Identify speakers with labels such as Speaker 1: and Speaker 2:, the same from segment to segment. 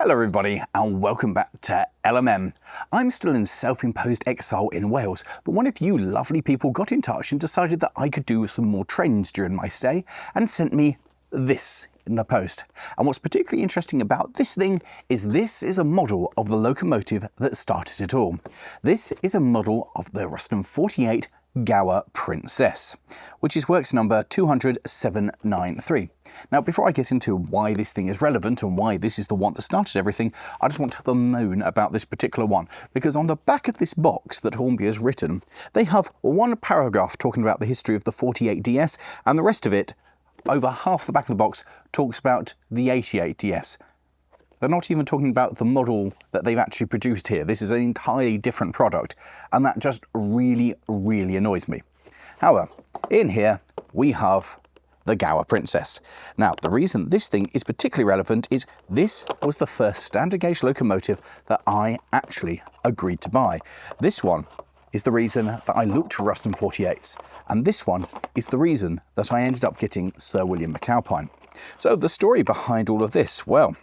Speaker 1: Hello everybody and welcome back to LMM. I'm still in self-imposed exile in Wales, but one of you lovely people got in touch and decided that I could do some more trains during my stay and sent me this in the post. And what's particularly interesting about this thing is this is a model of the locomotive that started it all. This is a model of the Ruston 48 Gower Princess, which is works number 20793. Now, before I get into why this thing is relevant and why this is the one that started everything, I just want to have a moan about this particular one, because on the back of this box that Hornby has written, they have one paragraph talking about the history of the 48DS, and the rest of it, over half the back of the box, talks about the 88DS. They're not even talking about the model that they've actually produced here. This is an entirely different product, and that just really annoys me. However, in here we have the Gower Princess. Now, the reason this thing is particularly relevant is this was the first standard gauge locomotive that I actually agreed to buy. This one is the reason that I looked for Ruston 48s, and this one is the reason that I ended up getting Sir William Macalpine. So the story behind all of this, well,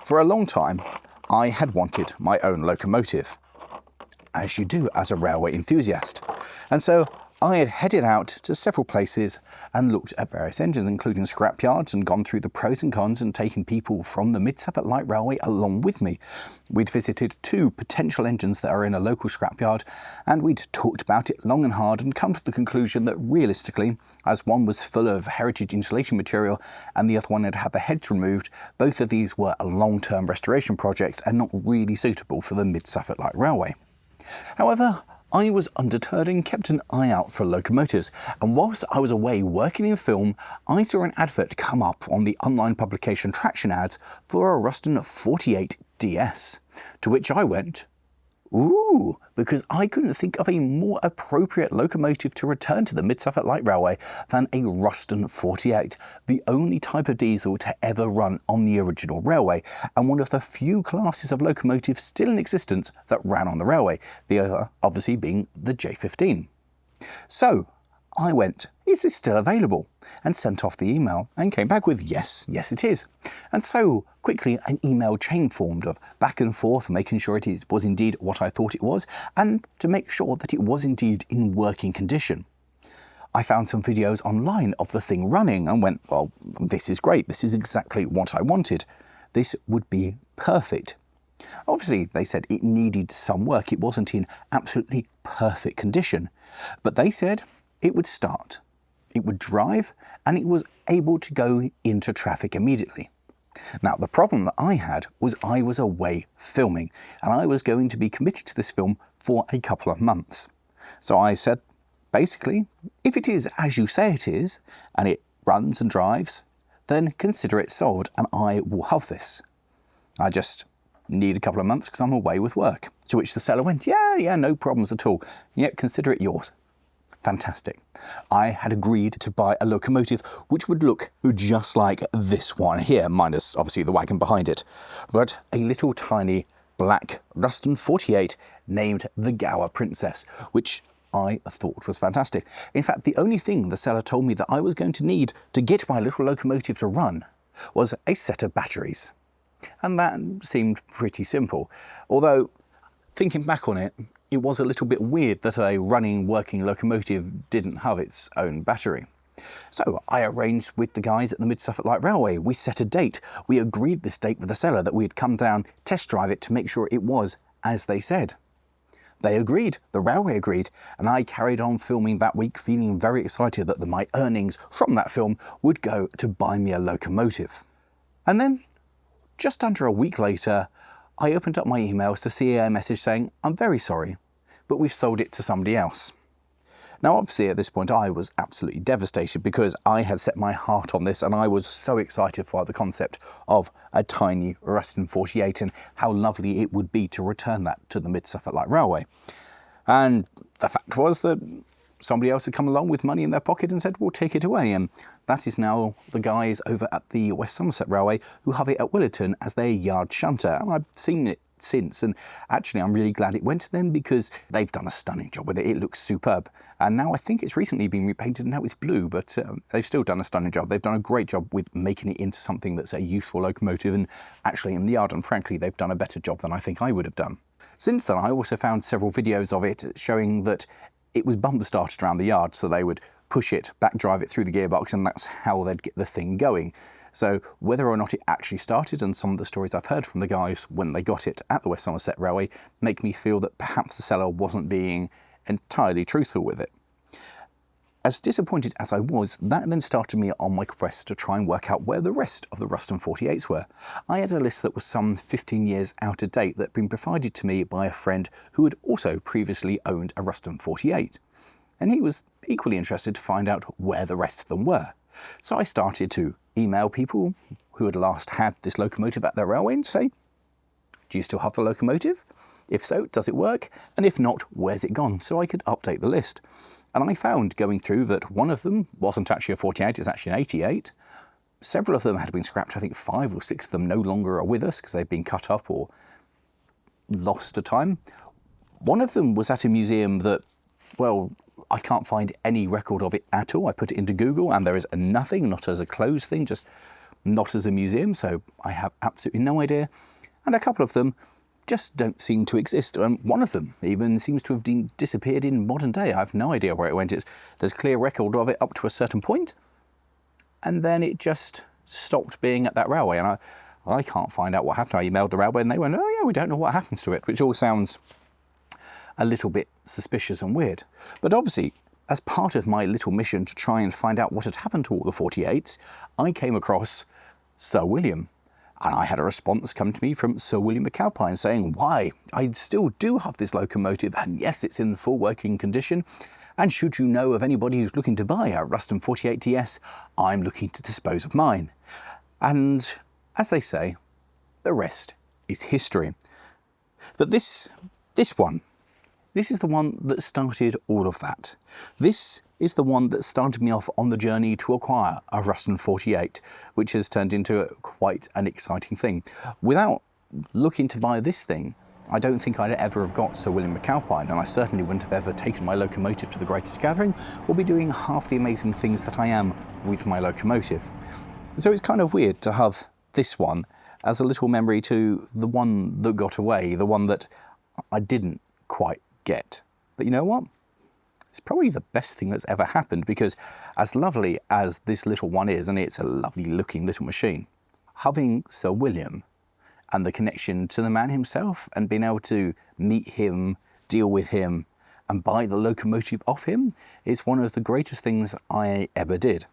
Speaker 1: for a long time, I had wanted my own locomotive, as you do as a railway enthusiast. And so I had headed out to several places and looked at various engines, including scrapyards, and gone through the pros and cons and taken people from the Mid-Suffolk Light Railway along with me. We'd visited two potential engines that are in a local scrapyard, and we'd talked about it long and hard and come to the conclusion that realistically, as one was full of heritage insulation material and the other one had had the heads removed, both of these were long-term restoration projects and not really suitable for the Mid-Suffolk Light Railway. However, I was undeterred and kept an eye out for locomotives, and whilst I was away working in film, I saw an advert come up on the online publication Traction Ads for a Ruston 48DS, to which I went, ooh, because I couldn't think of a more appropriate locomotive to return to the Mid-Suffolk Light Railway than a Ruston 48, the only type of diesel to ever run on the original railway, and one of the few classes of locomotives still in existence that ran on the railway, the other obviously being the J15. So I went, is this still available? And sent off the email and came back with yes it is. And so quickly an email chain formed of back and forth, making sure it was indeed what I thought it was, and to make sure that it was indeed in working condition. I found some videos online of the thing running and went, well, this is great, this is exactly what I wanted. This would be perfect. Obviously, they said it needed some work, it wasn't in absolutely perfect condition, but they said it would start, it would drive, and it was able to go into traffic immediately. Now, the problem that I had was I was away filming, and I was going to be committed to this film for a couple of months. So I said, basically, if it is as you say it is, and it runs and drives, then consider it sold, and I will have this. I just need a couple of months because I'm away with work. To which the seller went, yeah, no problems at all. Yep, consider it yours. Fantastic. I had agreed to buy a locomotive which would look just like this one here, minus obviously the wagon behind it, but a little tiny black Ruston 48 named the Gower Princess, which I thought was fantastic. In fact, the only thing the seller told me that I was going to need to get my little locomotive to run was a set of batteries. And that seemed pretty simple, although thinking back on it, it was a little bit weird that a running, working locomotive didn't have its own battery. So I arranged with the guys at the Mid-Suffolk Light Railway. We set a date. We agreed this date with the seller that we'd come down, test drive it to make sure it was as they said. They agreed, the railway agreed, and I carried on filming that week, feeling very excited that my earnings from that film would go to buy me a locomotive. And then, just under a week later, I opened up my emails to see a message saying, I'm very sorry, but we've sold it to somebody else. Now, obviously, at this point, I was absolutely devastated because I had set my heart on this and I was so excited for the concept of a tiny Ruston 48 and how lovely it would be to return that to the Mid-Suffolk Light Railway. And the fact was that somebody else had come along with money in their pocket and said, we'll take it away. And that is now the guys over at the West Somerset Railway who have it at Willerton as their yard shunter. And I've seen it since. And actually, I'm really glad it went to them because they've done a stunning job with it. It looks superb. And now I think it's recently been repainted and now it's blue, but they've still done a stunning job. They've done a great job with making it into something that's a useful locomotive and actually in the yard. And frankly, they've done a better job than I think I would have done. Since then, I also found several videos of it showing that it was bumper started around the yard. So they would push it, back drive it through the gearbox, and that's how they'd get the thing going. So whether or not it actually started, and some of the stories I've heard from the guys when they got it at the West Somerset Railway make me feel that perhaps the seller wasn't being entirely truthful with it. As disappointed as I was, that then started me on my quest to try and work out where the rest of the Ruston 48s were. I had a list that was some 15 years out of date that had been provided to me by a friend who had also previously owned a Ruston 48. And he was equally interested to find out where the rest of them were. So I started to email people who had last had this locomotive at their railway and say, do you still have the locomotive? If so, does it work? And if not, where's it gone? So I could update the list. And I found going through that one of them wasn't actually a 48, it's actually an 88. Several of them had been scrapped. I think 5 or 6 of them no longer are with us because they've been cut up or lost to time. One of them was at a museum that, well, I can't find any record of it at all. I put it into Google and there is nothing, not as a closed thing, just not as a museum, so I have absolutely no idea. And a couple of them just don't seem to exist. And one of them even seems to have disappeared in modern day. I have no idea where it went. There's clear record of it up to a certain point, and then it just stopped being at that railway. And I can't find out what happened. I emailed the railway and they went, oh yeah, we don't know what happens to it, which all sounds a little bit suspicious and weird. But obviously, as part of my little mission to try and find out what had happened to all the 48s, I came across Sir William. And I had a response come to me from Sir William Macalpine saying, why, I still do have this locomotive, and yes, it's in full working condition. And should you know of anybody who's looking to buy a Ruston 48TS, I'm looking to dispose of mine. And as they say, the rest is history. But this one, this is the one that started all of that. This is the one that started me off on the journey to acquire a Ruston 48, which has turned into quite an exciting thing. Without looking to buy this thing, I don't think I'd ever have got Sir William Macalpine, and I certainly wouldn't have ever taken my locomotive to the greatest gathering, or be doing half the amazing things that I am with my locomotive. So it's kind of weird to have this one as a little memory to the one that got away, the one that I didn't quite get. But you know what? It's probably the best thing that's ever happened, because as lovely as this little one is, and it's a lovely looking little machine, having Sir William and the connection to the man himself and being able to meet him, deal with him and buy the locomotive off him is one of the greatest things I ever did.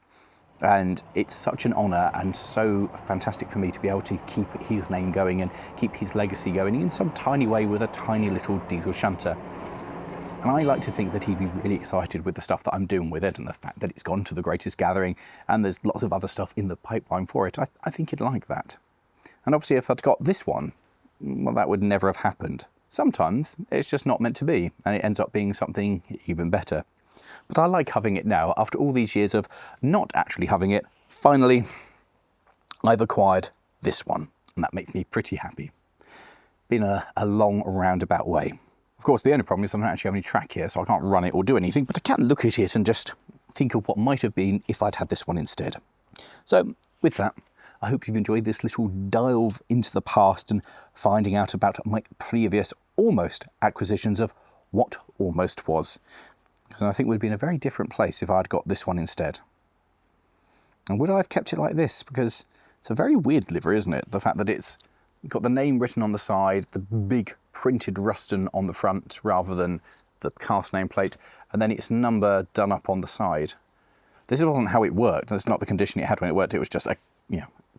Speaker 1: And it's such an honour and so fantastic for me to be able to keep his name going and keep his legacy going in some tiny way with a tiny little diesel shunter. And I like to think that he'd be really excited with the stuff that I'm doing with it and the fact that it's gone to the greatest gathering and there's lots of other stuff in the pipeline for it. I think he'd like that. And obviously if I'd got this one, well, that would never have happened. Sometimes it's just not meant to be and it ends up being something even better. But I like having it now. After all these years of not actually having it, finally, I've acquired this one, and that makes me pretty happy. Been a long roundabout way. Of course, the only problem is I don't actually have any track here, so I can't run it or do anything, but I can look at it and just think of what might have been if I'd had this one instead. So, with that, I hope you've enjoyed this little dive into the past and finding out about my previous almost acquisitions of what almost was. Because I think we'd be in a very different place if I'd got this one instead. And would I have kept it like this? Because it's a very weird livery, isn't it? The fact that it's got the name written on the side, the big printed Ruston on the front rather than the cast nameplate, and then its number done up on the side. This wasn't how it worked. That's not the condition it had when it worked. It was just a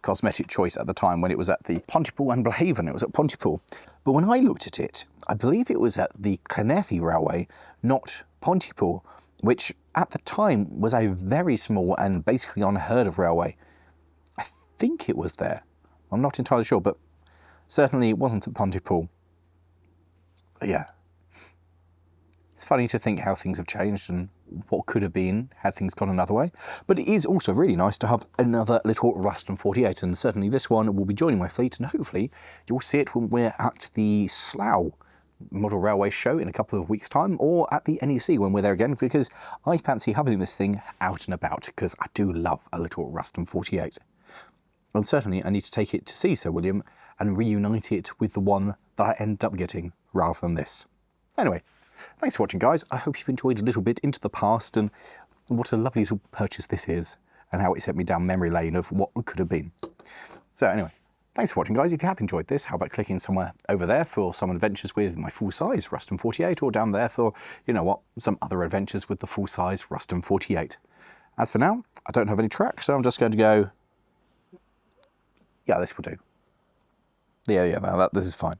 Speaker 1: cosmetic choice at the time when it was at the Pontypool and Blahaven. It was at Pontypool. But when I looked at it, I believe it was at the Llanelli Railway, not Pontypool, which at the time was a very small and basically unheard of railway. I think it was there. I'm not entirely sure, but certainly it wasn't at Pontypool. But yeah, It's funny to think how things have changed and what could have been had things gone another way. But it is also really nice to have another little Ruston 48, and certainly this one will be joining my fleet, and hopefully you'll see it when we're at the Slough Model Railway Show in a couple of weeks' time, or at the NEC when we're there again, because I fancy having this thing out and about, because I do love a little Ruston 48. And certainly I need to take it to see Sir William and reunite it with the one that I ended up getting rather than this. Anyway, thanks for watching, guys. I hope you've enjoyed a little bit into the past and what a lovely little purchase this is, and how it sent me down memory lane of what could have been. So anyway, thanks for watching, guys. If you have enjoyed this, how about clicking somewhere over there for some adventures with my full-size Ruston 48, or down there for, you know what, some other adventures with the full-size Ruston 48. As for now, I don't have any track, so I'm just going to go, yeah, this will do. Yeah, this is fine.